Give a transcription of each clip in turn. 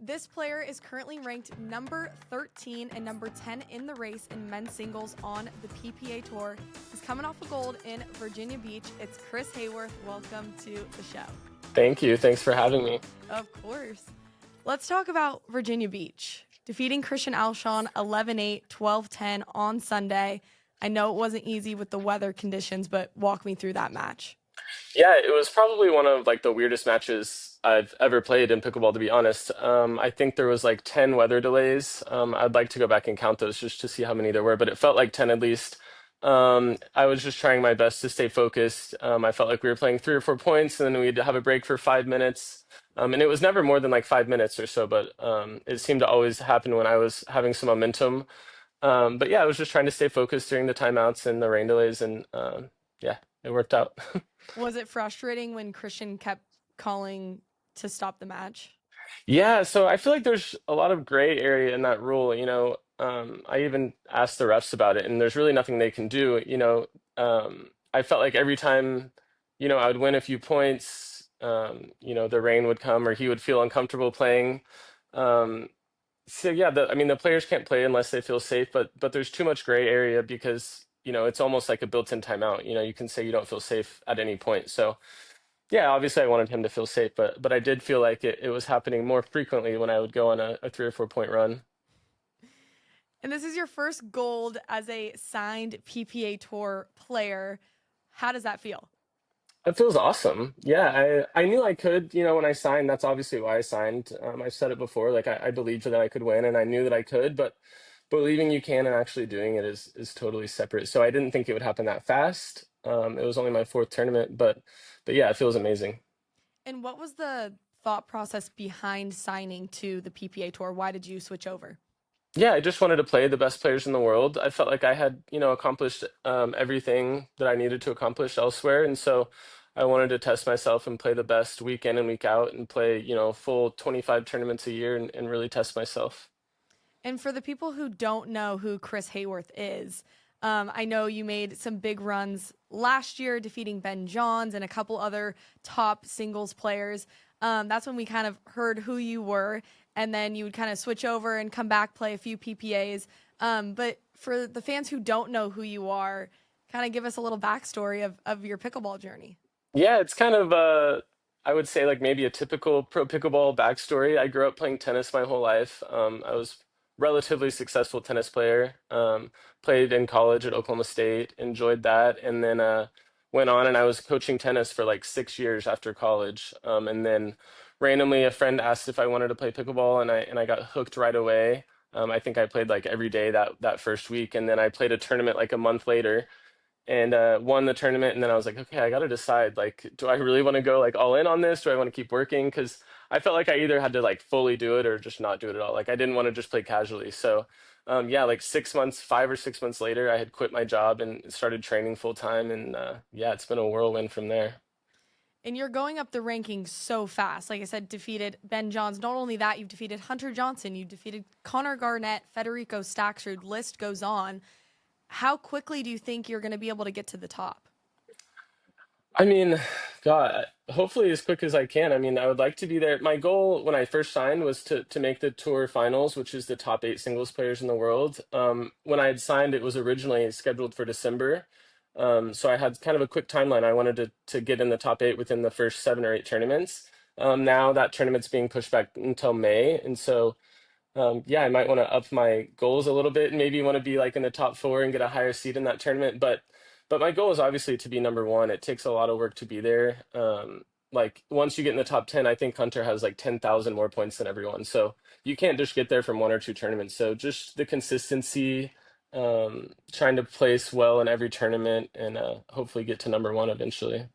This player is currently ranked number 13 and number 10 in the race in men's singles on the PPA Tour. He's coming off a gold in Virginia Beach. It's Chris Haworth. Welcome to the show. Thank you. Thanks for having me. Of course. Let's talk about Virginia Beach. Defeating Christian ALSHON 11-8, 12-10 on Sunday. I know it wasn't easy with the weather conditions, but walk me through that match. Yeah, it was probably one of the weirdest matches I've ever played in pickleball, to be honest. I think there was 10 weather delays. I'd like to go back and count those just to see how many there were, but it felt like 10 at least. I was just trying my best to stay focused. I felt like we were playing 3 or 4 points, and then we'd have a break for 5 minutes. And it was never more than 5 minutes or so, but it seemed to always happen when I was having some momentum. But yeah, I was just trying to stay focused during the timeouts and the rain delays, and yeah, it worked out. Was it frustrating when Christian kept calling to stop the match? Yeah, so I feel like there's a lot of gray area in that rule. I even asked the refs about it, and there's really nothing they can do. I felt like every time, I would win a few points, the rain would come or he would feel uncomfortable playing. Um, so yeah, I mean, the players can't play unless they feel safe, but there's too much gray area because, it's almost like a built-in timeout. You can say you don't feel safe at any point. So. Yeah, obviously I wanted him to feel safe, but I did feel like it was happening more frequently when I would go on a 3 or 4 point run. And this is your first gold as a signed PPA Tour player. How does that feel? It feels awesome. Yeah, I knew I could, when I signed, that's obviously why I signed. I've said it before, like I believed that I could win and I knew that I could, but believing you can and actually doing it is totally separate. So I didn't think it would happen that fast. It was only my fourth tournament, but yeah, it feels amazing. And what was the thought process behind signing to the PPA Tour? Why did you switch over? Yeah, I just wanted to play the best players in the world. I felt like I had, accomplished everything that I needed to accomplish elsewhere, and so I wanted to test myself and play the best week in and week out, and play, full 25 tournaments a year, and really test myself. And for the people who don't know who Chris Haworth is, I know you made some big runs last year, defeating Ben Johns and a couple other top singles players. That's when we kind of heard who you were, and then you would kind of switch over and come back, play a few PPAs. But for the fans who don't know who you are, kind of give us a little backstory of your pickleball journey. Yeah, it's kind of I would say like maybe a typical pro pickleball backstory. I grew up playing tennis my whole life. I was relatively successful tennis player. Played in college at Oklahoma State, enjoyed that, and then went on and I was coaching tennis for like 6 years after college. And then randomly a friend asked if I wanted to play pickleball, and I got hooked right away. I think I played like every day that first week, and then I played a tournament like a month later and won the tournament. And then I was like, okay, I got to decide, like, do I really want to go like all in on this? Do I want to keep working? Because I felt like I either had to like fully do it or just not do it at all. Like I didn't want to just play casually. So yeah, like 6 months, 5 or 6 months later, I had quit my job and started training full time. And yeah, it's been a whirlwind from there. And you're going up the rankings so fast. Like I said, defeated Ben Johns. Not only that, you've defeated Hunter Johnson, you defeated Connor Garnett, Federico Staksrud, list goes on. How quickly do you think you're going to be able to get to the top? I mean, God, hopefully as quick as I can. I mean, I would like to be there. My goal when I first signed was to make the tour finals, which is the top 8 singles players in the world. When I had signed, it was originally scheduled for December. So I had kind of a quick timeline. I wanted to get in the top 8 within the first 7 or 8 tournaments. Now that tournament's being pushed back until May, and so yeah, I might want to up my goals a little bit and maybe want to be like in the top 4 and get a higher seed in that tournament. But my goal is obviously to be number one. It takes a lot of work to be there. Like once you get in the top 10, I think Hunter has like 10,000 more points than everyone. So you can't just get there from 1 or 2 tournaments. So just the consistency, trying to place well in every tournament, and hopefully get to number one eventually.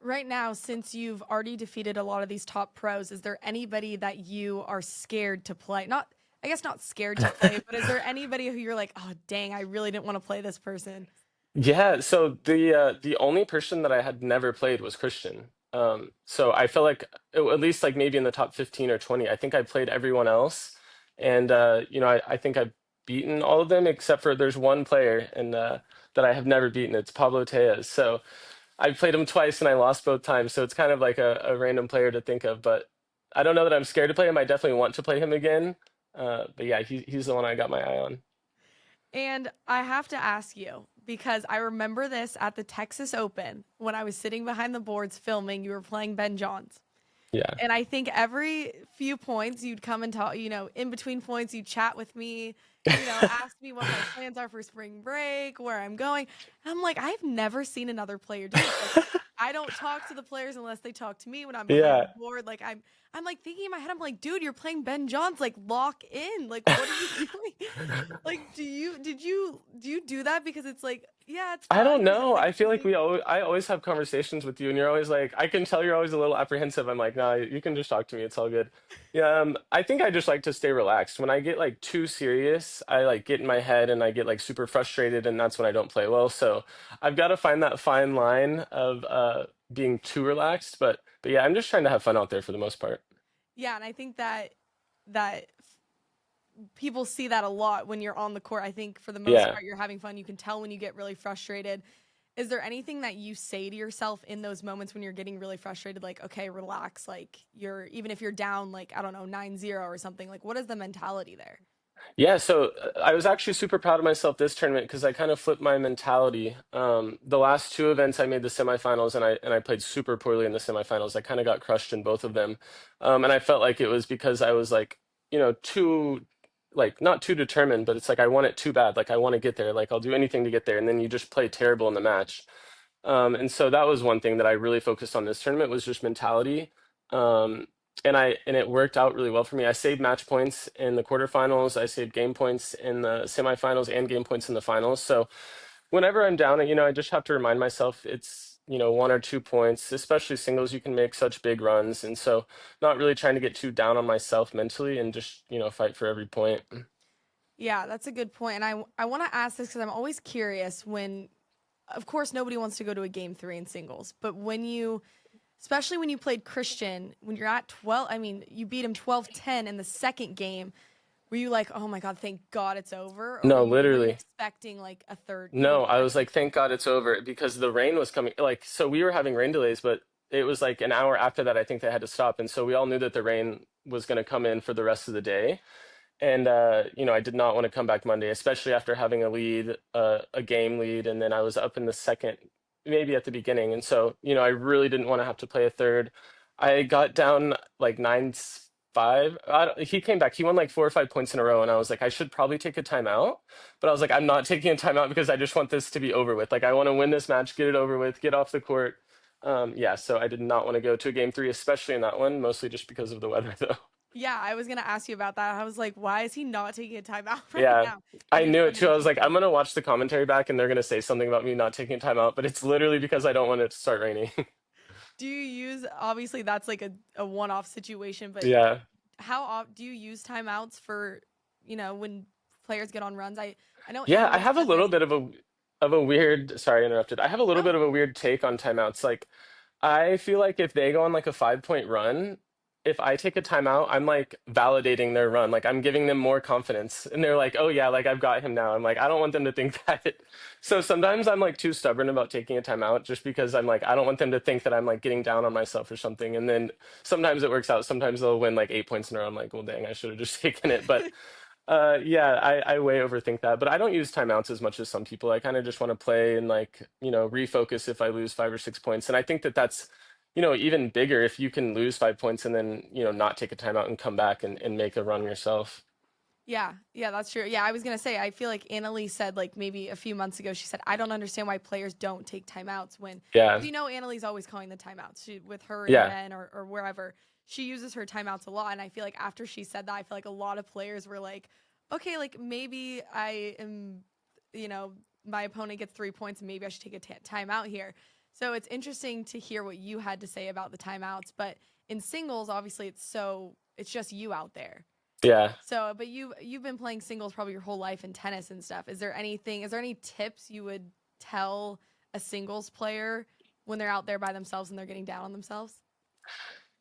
Right now, since you've already defeated a lot of these top pros, is there anybody that you are scared to play? Not, I guess not scared to play, but is there anybody who you're like, oh, dang, I really didn't want to play this person? Yeah, so the only person that I had never played was Christian. So I felt like at least like maybe in the top 15 or 20. I think I played everyone else, and I think I've beaten all of them except for there's one player and that I have never beaten. It's Pablo Tejas. So I played him twice and I lost both times. So it's kind of like a random player to think of, but I don't know that I'm scared to play him. I definitely want to play him again. But yeah, he's the one I got my eye on. And I have to ask you because I remember this at the Texas Open when I was sitting behind the boards filming. You were playing Ben Johns. Yeah. And I think every few points you'd come and talk, in between points, you'd chat with me, ask me what my plans are for spring break, where I'm going. And I'm like, I've never seen another player do this. Like, I don't talk to the players unless they talk to me when I'm behind Yeah. the board. Like I'm like thinking in my head, I'm like, dude, you're playing Ben Johns, like lock in. Like, what are you doing? Like, do you do that? Because it's like, yeah, it's I fun. don't Or is it know. like I feel like easy? I always have conversations with you, and you're always like, I can tell you're always a little apprehensive. I'm like, nah, you can just talk to me. It's all good. Yeah, I think I just like to stay relaxed. When I get like too serious, I like get in my head and I get like super frustrated, and that's when I don't play well. So I've got to find that fine line of being too relaxed. But yeah, I'm just trying to have fun out there for the most part. Yeah, and I think that people see that a lot when you're on the court. I think for the most Yeah. part, you're having fun. You can tell when you get really frustrated. Is there anything that you say to yourself in those moments when you're getting really frustrated? Like, okay, relax. Like, even if you're down, like, I don't know, 9-0 or something, like, what is the mentality there? Yeah, so I was actually super proud of myself this tournament because I kind of flipped my mentality. The last two events I made the semifinals and I played super poorly in the semifinals. I kind of got crushed in both of them. And I felt like it was because I was like, too like not too determined, but it's like I want it too bad. Like I want to get there. Like I'll do anything to get there. And then you just play terrible in the match. And so that was one thing that I really focused on this tournament was just mentality. Um, and it worked out really well for me. I saved match points in the quarterfinals. I saved game points in the semifinals and game points in the finals. So whenever I'm down, I just have to remind myself it's, 1 or 2 points, especially singles, you can make such big runs. And so not really trying to get too down on myself mentally and just, fight for every point. Yeah, that's a good point. And I want to ask this because I'm always curious when, of course, nobody wants to go to a game three in singles, but especially when you played Christian, when you're at 12, I mean, you beat him 12-10 in the second game. Were you like, oh my God, thank God it's over? Or No, were you literally. expecting like a third, No, I was second? like, thank God it's over because the rain was coming. Like, so we were having rain delays, but it was like an hour after that, I think they had to stop. And so we all knew that the rain was going to come in for the rest of the day. And, I did not want to come back Monday, especially after having a lead, a game lead. And then I was up in the second, maybe at the beginning. And so, I really didn't want to have to play a third. I got down like 9-5. He came back. He won like 4 or 5 points in a row. And I was like, I should probably take a timeout. But I was like, I'm not taking a timeout because I just want this to be over with. Like, I want to win this match, get it over with, get off the court. Yeah, so I did not want to go to a game three, especially in that one, mostly just because of the weather, though. Yeah, I was gonna ask you about that. I was like, why is he not taking a timeout right Yeah, now? I Maybe it's knew it the too. I was like, I'm momentum. gonna watch the commentary back and they're gonna say something about me not taking time out, but it's literally because I don't want it to start raining. Do you use obviously that's like a one-off situation, but Yeah. do you use timeouts for, when players get on runs? I know Yeah, I Annalise have a said little this. bit of a weird, sorry, I interrupted. I have a little No. bit of a weird take on timeouts. Like I feel like if they go on like a 5 point run, if I take a timeout, I'm like validating their run. Like I'm giving them more confidence. And they're like, oh yeah, like I've got him now. I'm like, I don't want them to think that. So sometimes I'm like too stubborn about taking a timeout just because I'm like, I don't want them to think that I'm like getting down on myself or something. And then sometimes it works out. Sometimes they'll win like 8 points in a row. I'm like, well, dang, I should have just taken it. But yeah, I way overthink that, but I don't use timeouts as much as some people. I kind of just want to play and like, refocus if I lose 5 or 6 points. And I think that that's, even bigger if you can lose 5 points and then, not take a timeout and come back and make a run yourself. Yeah, yeah, that's true. Yeah, I was gonna say, I feel like Annalise said, like maybe a few months ago, she said, I don't understand why players don't take timeouts when, Yeah. because Annalise always calling the timeouts with her and Yeah. Ben or wherever. She uses her timeouts a lot. And I feel like after she said that, I feel like a lot of players were like, okay, like maybe I am, you know, my opponent gets 3 points and maybe I should take a timeout here. So it's interesting to hear what you had to say about the timeouts. But in singles, obviously, it's just you out there. Yeah. So, but you've been playing singles probably your whole life in tennis and stuff. Is there any tips you would tell a singles player when they're out there by themselves and they're getting down on themselves?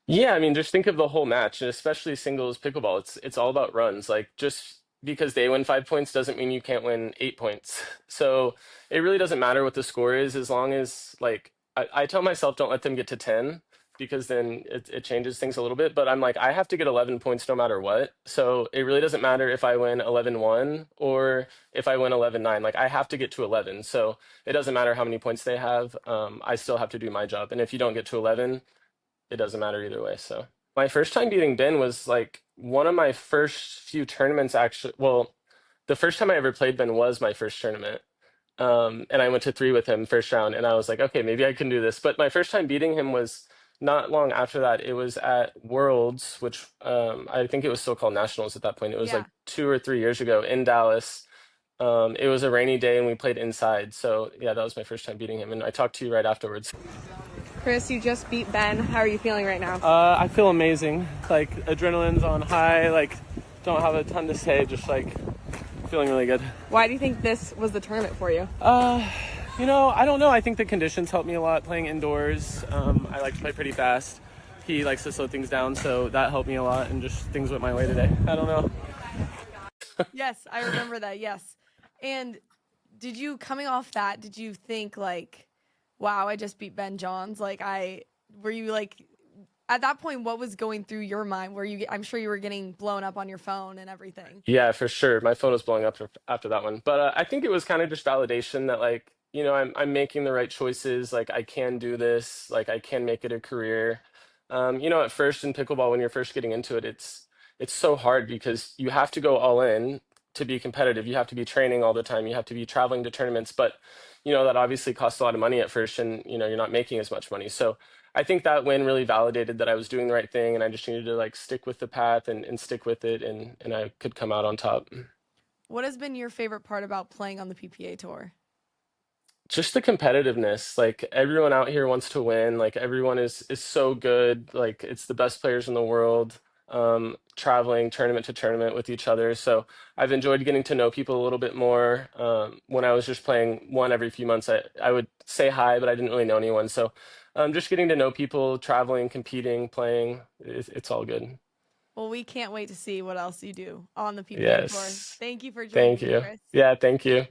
Yeah, I mean, just think of the whole match, and especially singles pickleball. It's all about runs. Like just because they win 5 points doesn't mean you can't win 8 points. So it really doesn't matter what the score is as long as like I tell myself don't let them get to 10. because then it changes things a little bit. But I'm like, I have to get 11 points no matter what. So it really doesn't matter if I win 11-1 or if I win 11-9. Like I have to get to 11. So it doesn't matter how many points they have. I still have to do my job. And if you don't get to 11, it doesn't matter either way. So my first time beating Ben was like one of my first few tournaments, actually. Well, the first time I ever played Ben was my first tournament. And I went to three with him first round, and I was like, okay, maybe I can do this. But my first time beating him was not long after that. It was at Worlds, which I think it was still called Nationals at that point. It was Yeah. like 2 or 3 years ago in Dallas. It was a rainy day, and we played inside. So yeah, that was my first time beating him, and I talked to you right afterwards. Chris, you just beat Ben. How are you feeling right now? I feel amazing. Like adrenaline's on high. Like don't have a ton to say. Just like feeling really good. Why do you think this was the tournament for you? I don't know. I think the conditions helped me a lot playing indoors. I like to play pretty fast. He likes to slow things down, so that helped me a lot. And just things went my way today. I don't know. Yes, I remember that. Yes. And did you, coming off that, did you think like, wow, I just beat Ben Johns? Were you like, at that point, what was going through your mind? I'm sure you were getting blown up on your phone and everything. Yeah, for sure. My phone was blowing up after that one. But I think it was kind of just validation that like, I'm making the right choices. Like I can do this. Like I can make it a career. At first in pickleball, when you're first getting into it, it's so hard because you have to go all in to be competitive. You have to be training all the time. You have to be traveling to tournaments, but that obviously costs a lot of money at first, and you're not making as much money. So I think that win really validated that I was doing the right thing, and I just needed to like stick with the path and stick with it, and I could come out on top. What has been your favorite part about playing on the PPA Tour? Just the competitiveness. Like everyone out here wants to win. Like everyone is so good. Like it's the best players in the world. Traveling tournament to tournament with each other. So I've enjoyed getting to know people a little bit more. When I was just playing one every few months, I would say hi, but I didn't really know anyone. So just getting to know people, traveling, competing, playing, it's all good. Well, we can't wait to see what else you do on the PPA Tour. Yes. Thank you for joining Thank me, you. Chris. Yeah, thank you.